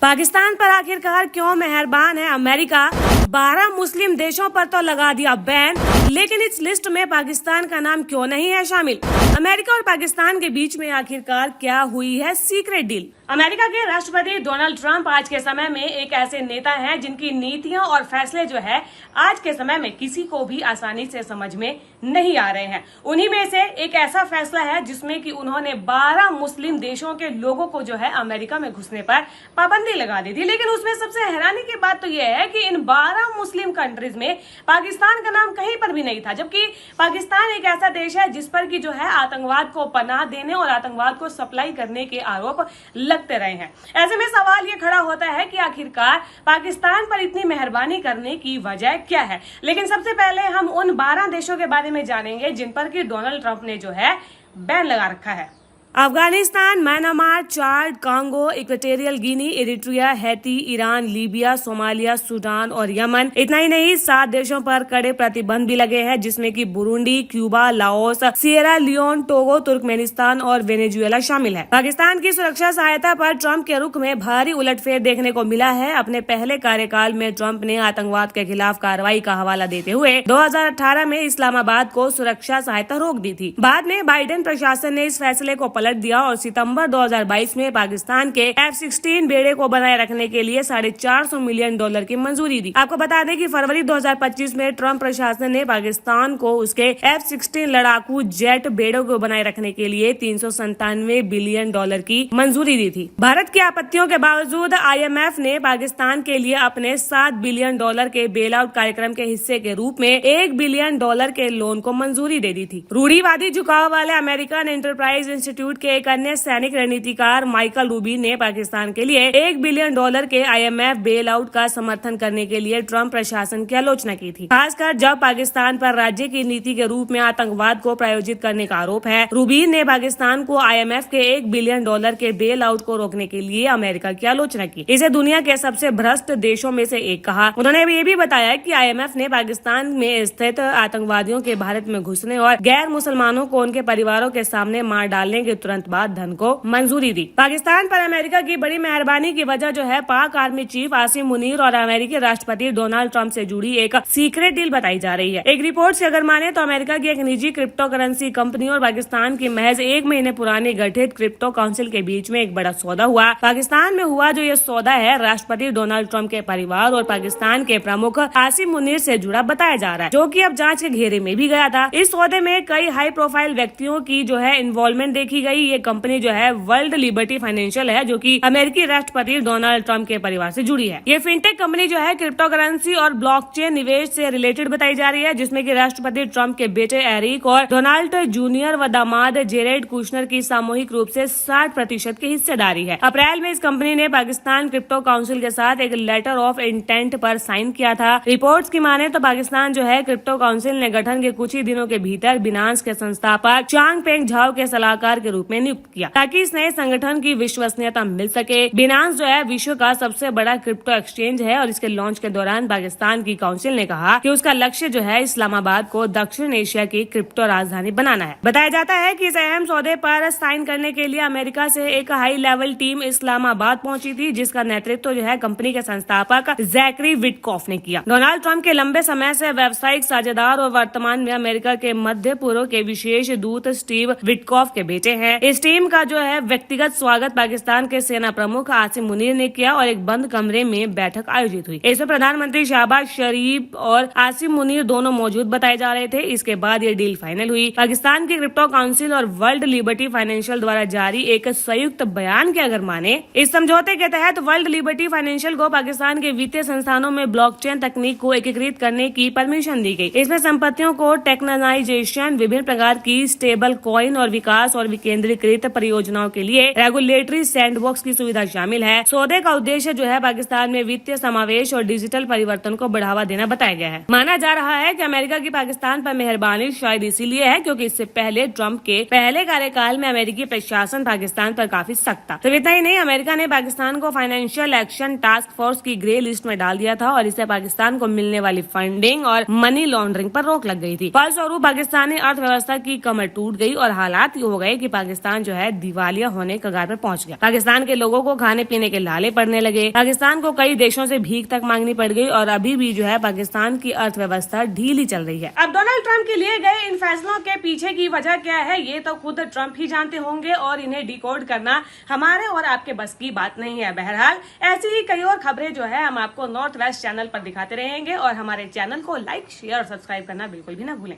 पाकिस्तान पर आखिरकार क्यों मेहरबान है अमेरिका? 12 मुस्लिम देशों पर तो लगा दिया बैन, लेकिन इस लिस्ट में पाकिस्तान का नाम क्यों नहीं है शामिल? अमेरिका और पाकिस्तान के बीच में आखिरकार क्या हुई है सीक्रेट डील? अमेरिका के राष्ट्रपति डोनाल्ड ट्रंप आज के समय में एक ऐसे नेता हैं जिनकी नीतियां और फैसले जो है आज के समय में किसी को भी आसानी से समझ में नहीं आ रहे हैं। उन्हीं में से एक ऐसा फैसला है जिसमें कि उन्होंने 12 मुस्लिम देशों के लोगों को जो है अमेरिका में घुसने पर पाबंदी लगा दी थी। लेकिन उसमें सबसे हैरानी की बात तो यह है कि इन 12 मुस्लिम कंट्रीज में पाकिस्तान का नाम कहीं पर भी नहीं था, जबकि पाकिस्तान एक ऐसा देश है जिस पर की जो है आतंकवाद को पनाह देने और आतंकवाद को सप्लाई करने के आरोप लगते रहे हैं। ऐसे में सवाल ये खड़ा होता है कि आखिरकार पाकिस्तान पर इतनी मेहरबानी करने की वजह क्या है। लेकिन सबसे पहले हम उन 12 देशों के बारे में जानेंगे जिन पर कि डोनाल्ड ट्रंप ने जो है बैन लगा रखा है। Afghanistan, Myanmar, Chad, Congo, Equatorial Guinea, Eritrea, Haiti, Iran, Libya, Somalia, Sudan और यमन। इतना ही नहीं, 7 देशों पर कड़े प्रतिबंध भी लगे हैं, जिसमें कि Burundi, Cuba, Laos, Sierra Leone, Togo, Turkmenistan और वेनेजुएला शामिल है। पाकिस्तान की सुरक्षा सहायता पर ट्रंप के रुख में भारी उलटफेर देखने को मिला है। अपने पहले कार्यकाल में ट्रंप ने आतंकवाद के खिलाफ कार्रवाई का हवाला देते हुए 2018 में इस्लामाबाद को सुरक्षा सहायता रोक दी थी। बाद में बाइडेन प्रशासन ने इस फैसले को पलट दिया और सितंबर 2022 में पाकिस्तान के F-16 बेड़े को बनाए रखने के लिए $450 मिलियन की मंजूरी दी। आपको बता दें कि फरवरी 2025 में ट्रंप प्रशासन ने पाकिस्तान को उसके F-16 लड़ाकू जेट बेड़ों को बनाए रखने के लिए $397 बिलियन की मंजूरी दी थी। भारत की आपत्तियों के बावजूद IMF ने पाकिस्तान के लिए अपने $7 बिलियन के बेल आउट कार्यक्रम के हिस्से के रूप में $1 बिलियन के लोन को मंजूरी दे दी थी। रूढ़िवादी झुकाव वाले अमेरिकन एंटरप्राइज इंस्टीट्यूट के एक अन्य सैनिक रणनीतिकार माइकल रूबिन ने पाकिस्तान के लिए $1 बिलियन के IMF बेल आउट का समर्थन करने के लिए ट्रंप प्रशासन की आलोचना की थी, खासकर जब पाकिस्तान पर राज्य की नीति के रूप में आतंकवाद को प्रायोजित करने का आरोप है। रूबिन ने पाकिस्तान को IMF के $1 बिलियन के बेल आउट को रोकने के लिए अमेरिका की आलोचना की। इसे दुनिया के सबसे भ्रष्ट देशों में से एक कहा। उन्होंने ये भी बताया कि IMF ने पाकिस्तान में स्थित आतंकवादियों के भारत में घुसने और गैर मुसलमानों को उनके परिवारों के सामने मार डालने के तुरंत बाद धन को मंजूरी दी। पाकिस्तान पर अमेरिका की बड़ी मेहरबानी की वजह जो है पाक आर्मी चीफ आसिम मुनीर और अमेरिकी राष्ट्रपति डोनाल्ड ट्रंप से जुड़ी एक सीक्रेट डील बताई जा रही है। एक रिपोर्ट से अगर माने तो अमेरिका की एक निजी क्रिप्टो करेंसी कंपनी और पाकिस्तान की महज 1 महीने पुरानी गठित क्रिप्टो काउंसिल के बीच में एक बड़ा सौदा हुआ। पाकिस्तान में हुआ जो ये सौदा है राष्ट्रपति डोनाल्ड ट्रंप के परिवार और पाकिस्तान के प्रमुख आसिम मुनीर से जुड़ा बताया जा रहा है, जो कि अब जांच के घेरे में भी गया था। इस सौदे में कई हाई प्रोफाइल व्यक्तियों की जो है इन्वॉल्वमेंट देखी गई। ये कंपनी जो है वर्ल्ड लिबर्टी फाइनेंशियल है, जो कि अमेरिकी राष्ट्रपति डोनाल्ड ट्रंप के परिवार से जुड़ी है। ये फिनटेक कंपनी जो है क्रिप्टो करेंसी और ब्लॉकचेन निवेश से रिलेटेड बताई जा रही है, जिसमें कि राष्ट्रपति ट्रंप के बेटे एरिक और डोनाल्ड जूनियर व दामाद जेरेड कुशनर की सामूहिक रूप से 60% की हिस्सेदारी है। अप्रैल में इस कंपनी ने पाकिस्तान क्रिप्टो काउंसिल के साथ एक लेटर ऑफ इंटेंट पर साइन किया था। रिपोर्ट्स की माने तो पाकिस्तान जो है क्रिप्टो काउंसिल ने गठन के कुछ ही दिनों के भीतर बिनांस के संस्थापक चांगपेंग झाओ के सलाहकार के रूप में नियुक्त किया, ताकि इस नए संगठन की विश्वसनीयता मिल सके। बिनांस जो है विश्व का सबसे बड़ा क्रिप्टो एक्सचेंज है और इसके लॉन्च के दौरान पाकिस्तान की काउंसिल ने कहा कि उसका लक्ष्य जो है इस्लामाबाद को दक्षिण एशिया की क्रिप्टो राजधानी बनाना है। बताया जाता है कि इस अहम सौदे पर साइन करने के लिए अमेरिका से एक हाई लेवल टीम इस्लामाबाद पहुंची थी, जिसका नेतृत्व जो है कंपनी के संस्थापक जैकरी विटकॉफ ने किया। डोनाल्ड ट्रंप के लंबे समय से व्यावसायिक साझेदार और वर्तमान में अमेरिका के मध्य पूर्व के विशेष दूत स्टीव विटकॉफ के बेटे हैं। इस टीम का जो है व्यक्तिगत स्वागत पाकिस्तान के सेना प्रमुख आसिम मुनीर ने किया और एक बंद कमरे में बैठक आयोजित हुई। इसमें प्रधानमंत्री शहबाज शरीफ और आसिम मुनीर दोनों मौजूद बताए जा रहे थे। इसके बाद ये डील फाइनल हुई। पाकिस्तान की क्रिप्टो काउंसिल और वर्ल्ड लिबर्टी फाइनेंशियल द्वारा जारी एक संयुक्त बयान के अगर माने, इस समझौते के तहत वर्ल्ड लिबर्टी फाइनेंशियल को पाकिस्तान के वित्तीय संस्थानों में ब्लॉकचेन तकनीक को एकीकृत करने की परमिशन दी गई। इसमें संपत्तियों को टेक्नोनाइजेशन, विभिन्न प्रकार की स्टेबल कॉइन और विकास और विकेंद्रीकृत परियोजनाओं के लिए रेगुलेटरी सैंडबॉक्स की सुविधा शामिल है। सौदे का उद्देश्य जो है पाकिस्तान में वित्तीय समावेश और डिजिटल परिवर्तन को बढ़ावा देना बताया गया है। माना जा रहा है कि अमेरिका की पाकिस्तान पर मेहरबानी शायद इसीलिए है क्योंकि इससे पहले ट्रंप के पहले कार्यकाल में अमेरिकी प्रशासन पाकिस्तान पर काफी सख्त था। तो इतना ही नहीं, अमेरिका ने पाकिस्तान को फाइनेंशियल एक्शन टास्क फोर्स की ग्रे लिस्ट में डाल दिया था और इससे पाकिस्तान को मिलने वाली फंडिंग और मनी लॉन्ड्रिंग पर रोक लग गई थी। फलस्वरूप पाकिस्तानी अर्थव्यवस्था की कमर टूट गई और हालात ये हो गए कि पाकिस्तान जो है दिवालिया होने कगार पर पहुंच गया। पाकिस्तान के लोगों को खाने पीने के लाले पड़ने लगे। पाकिस्तान को कई देशों से भीख तक मांगनी पड़ गई और अभी भी जो है पाकिस्तान की अर्थव्यवस्था ढीली चल रही है। अब डोनाल्ड ट्रंप के लिए गए इन फैसलों के पीछे की वजह क्या है, ये तो खुद ट्रंप ही जानते होंगे और इन्हें डिकोड करना हमारे और आपके बस की बात नहीं है। बहरहाल ऐसी ही कई और खबरें जो है हम आपको नॉर्थ वेस्ट चैनल पर दिखाते रहेंगे और हमारे चैनल को लाइक, शेयर और सब्सक्राइब करना बिल्कुल भी ना भूलें।